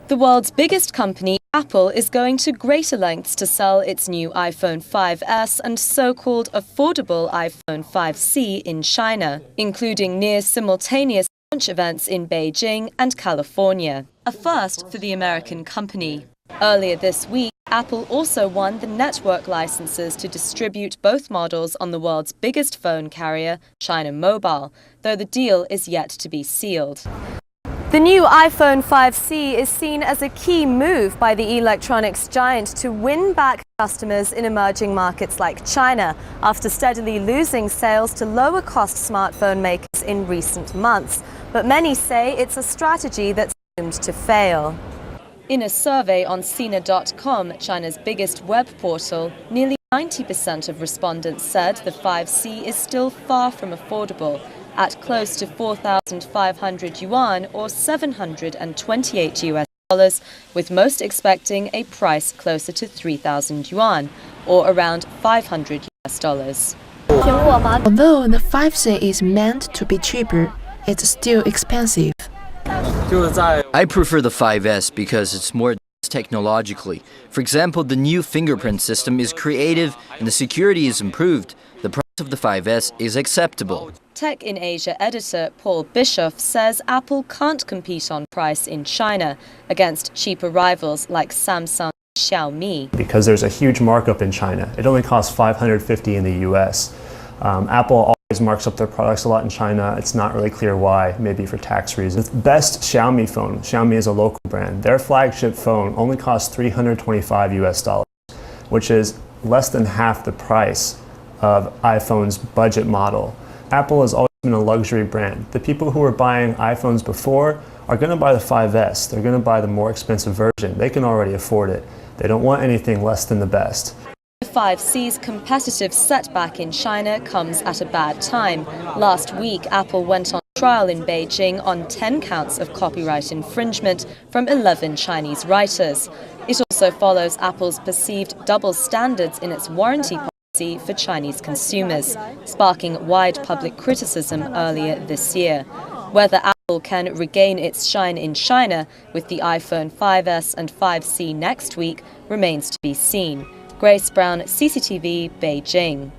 The world's biggest company, Apple, is going to greater lengths to sell its new iPhone 5S and so-called affordable iPhone 5C in China, including near-simultaneous launch events in Beijing and California, a first for the American company. Earlier this week, Apple also won the network licenses to distribute both models on the world's biggest phone carrier, China Mobile, though the deal is yet to be sealed. The new iPhone 5C is seen as a key move by the electronics giant to win back customers in emerging markets like China, after steadily losing sales to lower-cost smartphone makers in recent months. But many say it's a strategy that's doomed to fail. In a survey on Sina.com, China's biggest web portal, nearly 90% of respondents said the 5C is still far from affordable, at close to 4,500 yuan or $728, with most expecting a price closer to 3,000 yuan or around $500. Although the 5C is meant to be cheaper, it's still expensive. I prefer the 5S because it's more technologically. For example, the new fingerprint system is creative and the security is improved. The price of the 5S is acceptable. Tech in Asia editor Paul Bischoff says Apple can't compete on price in China against cheaper rivals like Samsung and Xiaomi. Because there's a huge markup in China. It only costs $550 in the US. Apple always marks up their products a lot in China. It's not really clear why, maybe for tax reasons. The best Xiaomi phone, Xiaomi is a local brand, their flagship phone only costs $325 US, which is less than half the price of iPhone's budget model. Apple has always been a luxury brand. The people who were buying iPhones before are going to buy the 5S. They're going to buy the more expensive version. They can already afford it. They don't want anything less than the best. The 5C's competitive setback in China comes at a bad time. Last week, Apple went on trial in Beijing on 10 counts of copyright infringement from 11 Chinese writers. It also follows Apple's perceived double standards in its warranty policy for Chinese consumers, sparking wide public criticism earlier this year. Whether Apple can regain its shine in China with the iPhone 5S and 5C next week remains to be seen. Grace Brown, CCTV, Beijing.